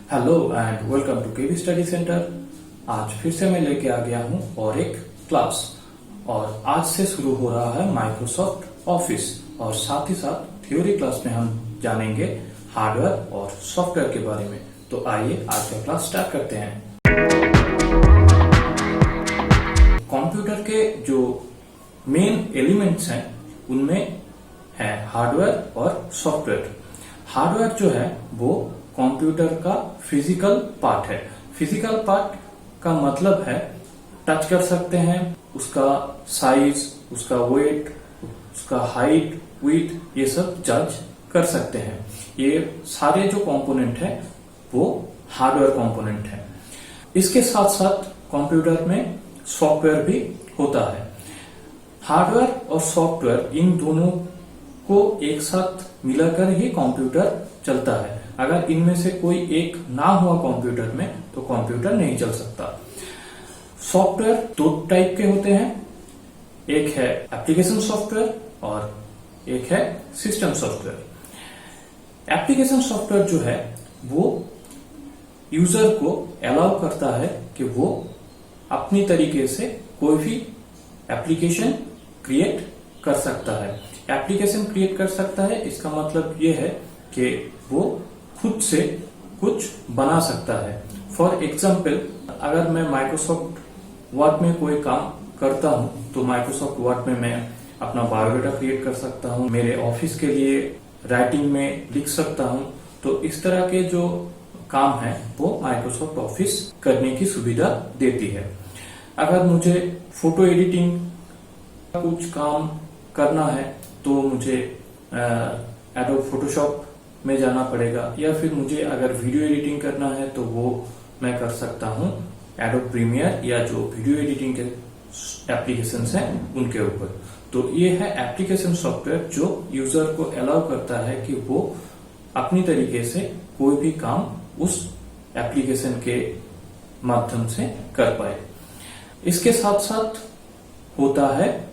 Hello and welcome to KV study center. आज फिर से मैं लेके आ गया हूँ और एक क्लास। और आज से शुरू हो रहा है माइक्रोसॉफ्ट ऑफिस और साथ ही साथ थ्योरी क्लास में हम जानेंगे हार्डवेयर और सॉफ्टवेयर के बारे में। तो आइए आज का क्लास स्टार्ट करते हैं। कंप्यूटर के जो मेन एलिमेंट्स हैं उनमें है हार्डवेयर और सॉफ्टवेयर। हार्डवेयर जो है वो कंप्यूटर का फिजिकल पार्ट है। फिजिकल पार्ट का मतलब है टच कर सकते हैं, उसका साइज, उसका वेट, उसका हाइट, विड्थ, ये सब जज कर सकते हैं। ये सारे जो कंपोनेंट है वो हार्डवेयर कंपोनेंट है। इसके साथ साथ कंप्यूटर में सॉफ्टवेयर भी होता है। हार्डवेयर और सॉफ्टवेयर इन दोनों को एक साथ मिलाकर ही कंप्यूटर चलता है। अगर इनमें से कोई एक ना हुआ कंप्यूटर में तो कंप्यूटर नहीं चल सकता। सॉफ्टवेयर दो टाइप के होते हैं, एक है एप्लीकेशन सॉफ्टवेयर और एक है सिस्टम सॉफ्टवेयर। एप्लीकेशन सॉफ्टवेयर जो है वो यूजर को अलाउ करता है कि वो अपनी तरीके से कोई भी एप्लीकेशन क्रिएट कर सकता है। एप्लीकेशन क्रिएट कर सकता है, इसका मतलब ये है कि वो खुद से कुछ बना सकता है। फॉर एग्जाम्पल, अगर मैं माइक्रोसॉफ्ट वर्ड में कोई काम करता हूं तो माइक्रोसॉफ्ट वर्ड में मैं अपना बायोडाटा क्रिएट कर सकता हूं, मेरे ऑफिस के लिए राइटिंग में लिख सकता हूं। तो इस तरह के जो काम है वो माइक्रोसॉफ्ट ऑफिस करने की सुविधा देती है। अगर मुझे फोटो एडिटिंग का कुछ काम करना है तो मुझे एडोब फोटोशॉप में जाना पड़ेगा, या फिर मुझे अगर वीडियो एडिटिंग करना है तो वो मैं कर सकता हूँ एडोब प्रीमियर या जो वीडियो एडिटिंग के एप्लीकेशंस हैं उनके ऊपर। तो ये है एप्लीकेशन सॉफ्टवेयर जो यूजर को अलाउ करता है कि वो अपनी तरीके से कोई भी काम उस एप्लीकेशन के माध्यम से कर पाए। इसके साथ साथ होता है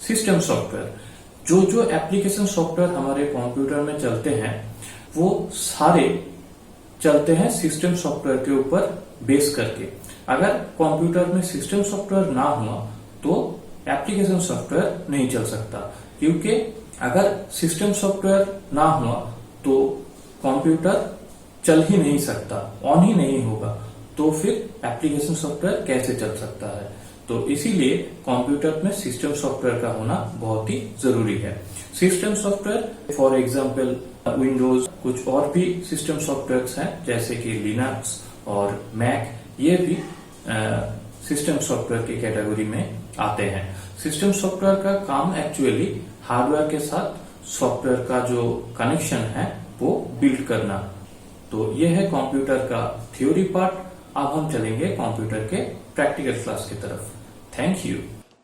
सिस्टम सॉफ्टवेयर। जो एप्लीकेशन सॉफ्टवेयर हमारे कंप्यूटर में चलते हैं वो सारे चलते हैं सिस्टम सॉफ्टवेयर के ऊपर बेस करके। अगर कंप्यूटर में सिस्टम सॉफ्टवेयर ना हुआ तो एप्लीकेशन सॉफ्टवेयर नहीं चल सकता, क्योंकि अगर सिस्टम सॉफ्टवेयर ना हुआ तो कंप्यूटर चल ही नहीं सकता, ऑन ही नहीं होगा, तो फिर एप्लीकेशन सॉफ्टवेयर कैसे चल सकता है। तो इसीलिए कंप्यूटर में सिस्टम सॉफ्टवेयर का होना बहुत ही जरूरी है। System software for example Windows, कुछ और भी सिस्टम सॉफ्टवेयर हैं जैसे कि लिनक्स और मैक, ये भी सिस्टम सॉफ्टवेयर की कैटेगरी में आते हैं। सिस्टम सॉफ्टवेयर का काम एक्चुअली हार्डवेयर के साथ सॉफ्टवेयर का जो कनेक्शन है वो बिल्ड करना। तो ये है कंप्यूटर का थ्योरी पार्ट। अब हम चलेंगे कंप्यूटर के प्रैक्टिकल क्लास की तरफ। Thank you.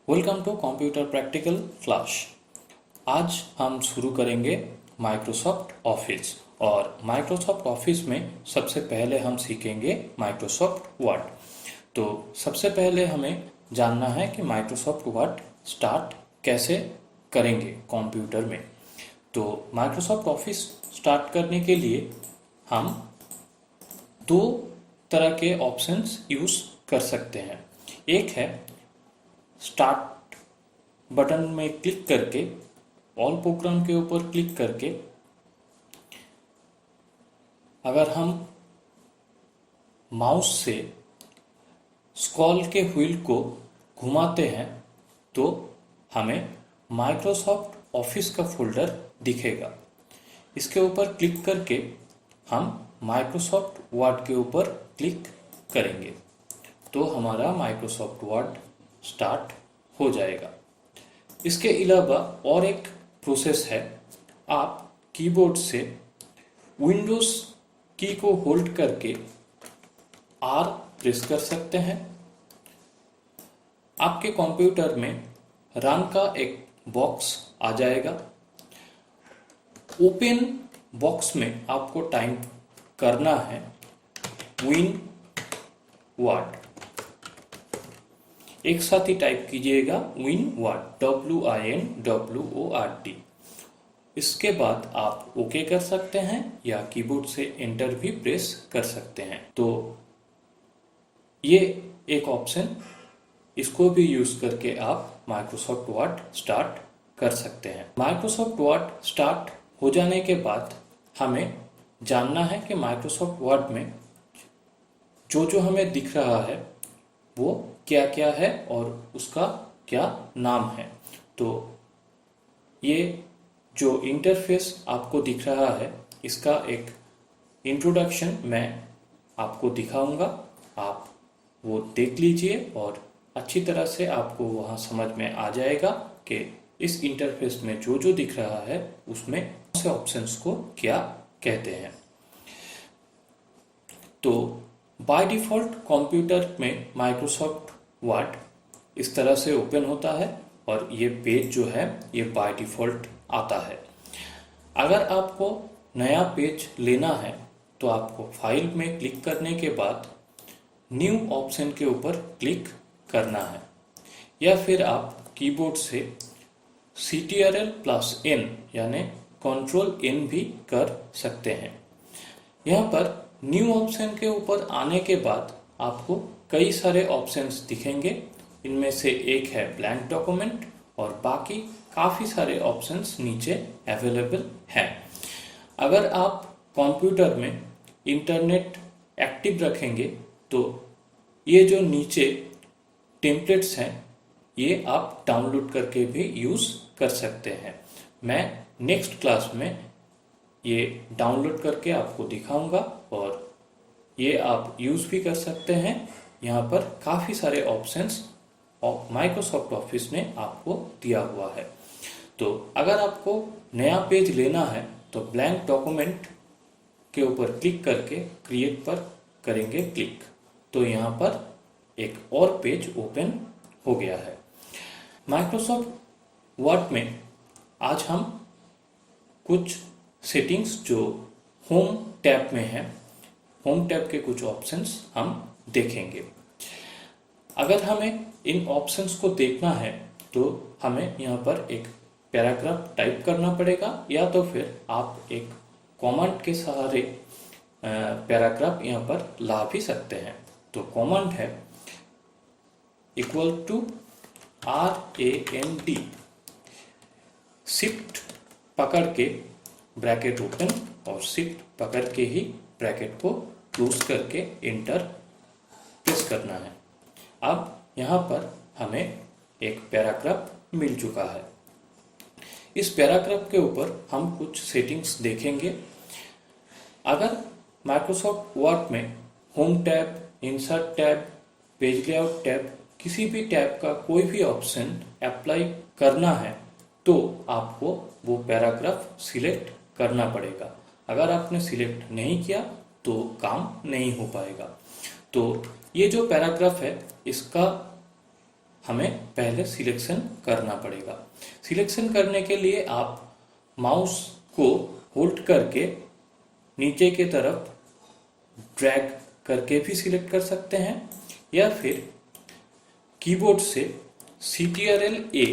Welcome to computer practical class. आज हम शुरू करेंगे माइक्रोसॉफ्ट ऑफिस, और माइक्रोसॉफ्ट ऑफिस में सबसे पहले हम सीखेंगे माइक्रोसॉफ्ट वर्ड। तो सबसे पहले हमें जानना है कि माइक्रोसॉफ्ट वर्ड स्टार्ट कैसे करेंगे कंप्यूटर में। तो माइक्रोसॉफ्ट ऑफिस स्टार्ट करने के लिए हम दो तरह के ऑप्शंस यूज कर सकते हैं। एक है स्टार्ट बटन में क्लिक करके, ऑल प्रोग्राम के ऊपर क्लिक करके अगर हम माउस से स्क्रॉल के व्हील को घुमाते हैं तो हमें माइक्रोसॉफ्ट ऑफिस का फोल्डर दिखेगा। इसके ऊपर क्लिक करके हम माइक्रोसॉफ्ट वर्ड के ऊपर क्लिक करेंगे तो हमारा माइक्रोसॉफ्ट वर्ड स्टार्ट हो जाएगा। इसके अलावा और एक प्रोसेस है, आप कीबोर्ड से विंडोज की को होल्ड करके आर प्रेस कर सकते हैं। आपके कंप्यूटर में रन का एक बॉक्स आ जाएगा। ओपन बॉक्स में आपको टाइप करना है विन वर्ड। एक साथ ही टाइप कीजिएगा विन वर्ड, WINWORD। इसके बाद आप ओके कर सकते हैं या कीबोर्ड से एंटर भी प्रेस कर सकते हैं। तो ये एक ऑप्शन, इसको भी यूज करके आप माइक्रोसॉफ्ट वर्ड स्टार्ट कर सकते हैं। माइक्रोसॉफ्ट वर्ड स्टार्ट हो जाने के बाद हमें जानना है कि माइक्रोसॉफ्ट वर्ड में जो जो हमें दिख रहा है वो क्या क्या है और उसका क्या नाम है। तो ये जो इंटरफेस आपको दिख रहा है इसका एक इंट्रोडक्शन मैं आपको दिखाऊंगा, आप वो देख लीजिए और अच्छी तरह से आपको वहाँ समझ में आ जाएगा कि इस इंटरफेस में जो जो दिख रहा है उसमें कौन से ऑप्शंस को क्या कहते हैं। तो बाय डिफ़ॉल्ट कंप्यूटर में माइक्रोसॉफ्ट वर्ड इस तरह से ओपन होता है और ये पेज जो है ये बाय डिफ़ॉल्ट आता है। अगर आपको नया पेज लेना है तो आपको फाइल में क्लिक करने के बाद न्यू ऑप्शन के ऊपर क्लिक करना है या फिर आप कीबोर्ड से CTRL+N यानी Ctrl+N भी कर सकते हैं। यहाँ पर न्यू ऑप्शन के ऊपर आने के बाद आपको कई सारे ऑप्शंस दिखेंगे। इनमें से एक है ब्लैंक डॉक्यूमेंट और बाकी काफ़ी सारे ऑप्शंस नीचे अवेलेबल हैं। अगर आप कंप्यूटर में इंटरनेट एक्टिव रखेंगे तो ये जो नीचे टेम्पलेट्स हैं ये आप डाउनलोड करके भी यूज़ कर सकते हैं। मैं नेक्स्ट क्लास में ये डाउनलोड करके आपको दिखाऊंगा और ये आप यूज़ भी कर सकते हैं। यहाँ पर काफ़ी सारे ऑप्शंस माइक्रोसॉफ्ट ऑफिस ने आपको दिया हुआ है। तो अगर आपको नया पेज लेना है तो ब्लैंक डॉक्यूमेंट के ऊपर क्लिक करके क्रिएट पर करेंगे क्लिक, तो यहाँ पर एक और पेज ओपन हो गया है। माइक्रोसॉफ्ट वर्ड में आज हम कुछ सेटिंग्स जो होम टैब में है, होम टैब के कुछ ऑप्शंस हम देखेंगे। अगर हमें इन ऑप्शंस को देखना है तो हमें यहाँ पर एक पैराग्राफ टाइप करना पड़ेगा या तो फिर आप एक कमांड के सहारे पैराग्राफ यहाँ पर ला भी सकते हैं। तो कमांड है =RAND, शिफ्ट पकड़ के ब्रैकेट ओपन और शिफ्ट पकड़ के ही ब्रैकेट को क्लोज करके एंटर प्रेस करना है। अब यहाँ पर हमें एक पैराग्राफ मिल चुका है। इस पैराग्राफ के ऊपर हम कुछ सेटिंग्स देखेंगे। अगर माइक्रोसॉफ्ट वर्ड में home tab, insert tab, page layout tab, किसी भी टैब का कोई भी ऑप्शन अप्लाई करना है तो आपको वो पैराग्राफ सिलेक्ट करना पड़ेगा। अगर आपने सिलेक्ट नहीं किया तो काम नहीं हो पाएगा। तो ये जो पैराग्राफ है इसका हमें पहले सिलेक्शन करना पड़ेगा। सिलेक्शन करने के लिए आप माउस को होल्ड करके नीचे की तरफ ड्रैग करके भी सिलेक्ट कर सकते हैं या फिर कीबोर्ड से CTRL+A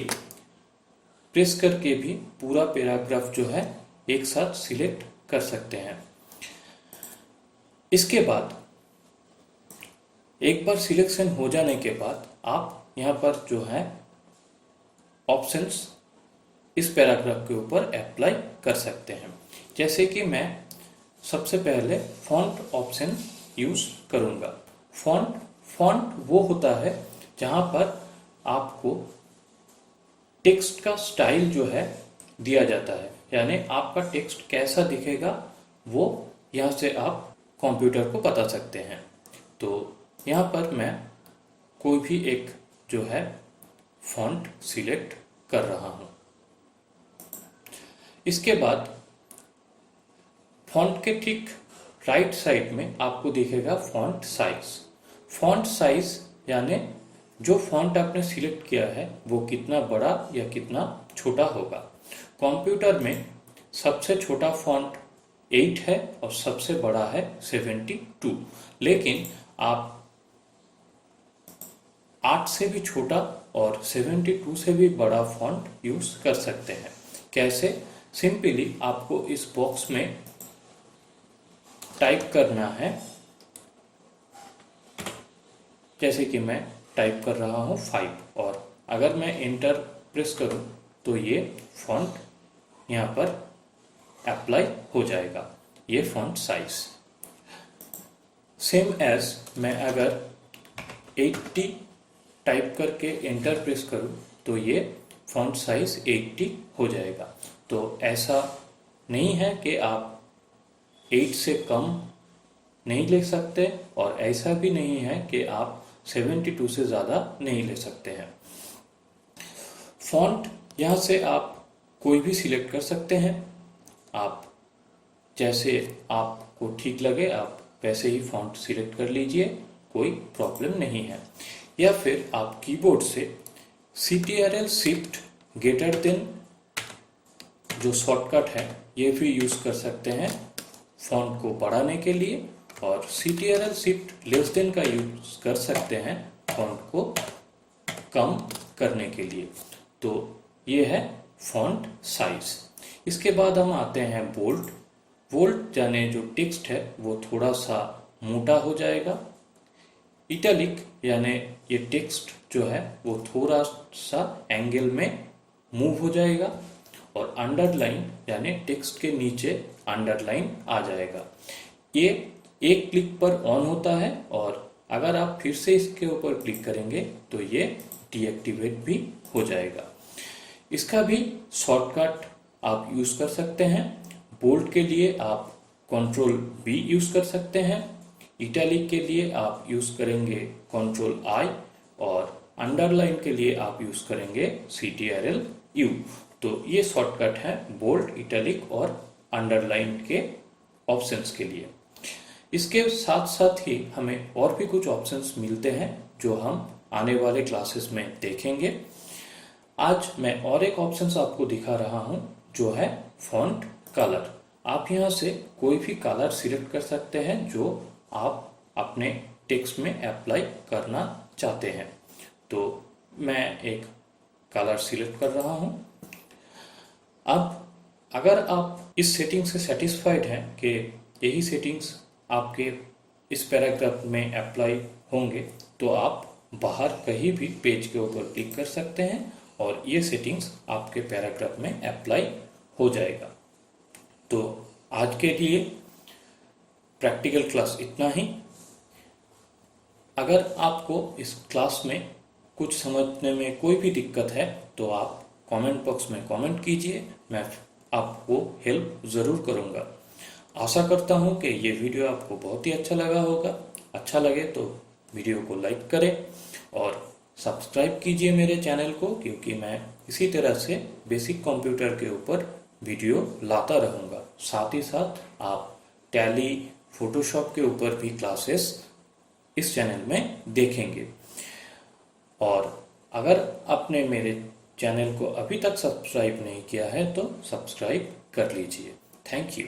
प्रेस करके भी पूरा पैराग्राफ जो है एक साथ सिलेक्ट कर सकते हैं। इसके बाद एक बार सिलेक्शन हो जाने के बाद आप यहाँ पर जो है ऑप्शंस इस पैराग्राफ के ऊपर अप्लाई कर सकते हैं। जैसे कि मैं सबसे पहले फॉन्ट ऑप्शन यूज करूँगा। फॉन्ट वो होता है जहाँ पर आपको टेक्स्ट का स्टाइल जो है दिया जाता है, यानी आपका टेक्स्ट कैसा दिखेगा वो यहाँ से आप कंप्यूटर को बता सकते हैं। तो यहाँ पर मैं कोई भी एक जो है फॉन्ट सिलेक्ट कर रहा हूँ। इसके बाद फॉन्ट के ठीक राइट साइड में आपको दिखेगा फॉन्ट साइज। फॉन्ट साइज यानी जो फॉन्ट आपने सिलेक्ट किया है वो कितना बड़ा या कितना छोटा होगा। कंप्यूटर में सबसे छोटा फॉन्ट 8 है और सबसे बड़ा है 72, लेकिन आप 8 से भी छोटा और 72 से भी बड़ा फॉन्ट यूज कर सकते हैं। कैसे? सिंपली आपको इस बॉक्स में टाइप करना है, जैसे कि मैं टाइप कर रहा हूं 5, और अगर मैं एंटर प्रेस करूं तो ये फॉन्ट यहां पर अप्लाई हो जाएगा, ये फॉन्ट साइज। सेम एज मैं अगर 80 टाइप करके एंटर प्रेस करूं तो ये फॉन्ट साइज 80 हो जाएगा। तो ऐसा नहीं है कि आप 8 से कम नहीं ले सकते, और ऐसा भी नहीं है कि आप 72 से ज़्यादा नहीं ले सकते हैं। फॉन्ट यहाँ से आप कोई भी सिलेक्ट कर सकते हैं, आप जैसे आपको ठीक लगे आप वैसे ही फॉन्ट सिलेक्ट कर लीजिए, कोई प्रॉब्लम नहीं है। या फिर आप कीबोर्ड से CTRL शिफ्ट ग्रेटर देन जो शॉर्टकट है ये भी यूज कर सकते हैं फॉन्ट को बढ़ाने के लिए, और CTRL शिफ्ट लेस देन का यूज कर सकते हैं फॉन्ट को कम करने के लिए। तो ये है फॉन्ट साइज। इसके बाद हम आते हैं बोल्ड। बोल्ड यानी जो टेक्स्ट है वो थोड़ा सा मोटा हो जाएगा। इटैलिक यानी ये टेक्स्ट जो है वो थोड़ा सा एंगल में मूव हो जाएगा, और अंडरलाइन यानी टेक्स्ट के नीचे अंडरलाइन आ जाएगा। ये एक क्लिक पर ऑन होता है, और अगर आप फिर से इसके ऊपर क्लिक करेंगे तो ये डीएक्टिवेट भी हो जाएगा। इसका भी शॉर्टकट आप यूज कर सकते हैं। बोल्ड के लिए आप Ctrl+B यूज कर सकते हैं, इटैलिक के लिए आप यूज करेंगे Ctrl+I, और अंडरलाइन के लिए आप यूज करेंगे CTRL+U। तो ये शॉर्टकट है बोल्ड, इटैलिक और अंडरलाइन के ऑप्शंस के लिए। इसके साथ साथ ही हमें और भी कुछ ऑप्शंस मिलते हैं जो हम आने वाले क्लासेस में देखेंगे। आज मैं और एक ऑप्शंस आपको दिखा रहा हूं जो है फॉन्ट कलर। आप यहां से कोई भी कलर सिलेक्ट कर सकते हैं जो आप अपने टेक्स्ट में अप्लाई करना चाहते हैं। तो मैं एक कलर सिलेक्ट कर रहा हूं। अब अगर आप इस सेटिंग से सेटिस्फाइड हैं कि यही सेटिंग्स आपके इस पैराग्राफ में अप्लाई होंगे, तो आप बाहर कहीं भी पेज के ऊपर क्लिक कर सकते हैं और ये सेटिंग्स आपके पैराग्राफ में अप्लाई हो जाएगा। तो आज के लिए प्रैक्टिकल क्लास इतना ही। अगर आपको इस क्लास में कुछ समझने में कोई भी दिक्कत है तो आप कमेंट बॉक्स में कमेंट कीजिए, मैं आपको हेल्प ज़रूर करूँगा। आशा करता हूँ कि ये वीडियो आपको बहुत ही अच्छा लगा होगा। अच्छा लगे तो वीडियो को लाइक करें और सब्सक्राइब कीजिए मेरे चैनल को, क्योंकि मैं इसी तरह से बेसिक कंप्यूटर के ऊपर वीडियो लाता रहूँगा। साथ ही साथ आप टैली, फोटोशॉप के ऊपर भी क्लासेस इस चैनल में देखेंगे। और अगर आपने मेरे चैनल को अभी तक सब्सक्राइब नहीं किया है तो सब्सक्राइब कर लीजिए। Thank you.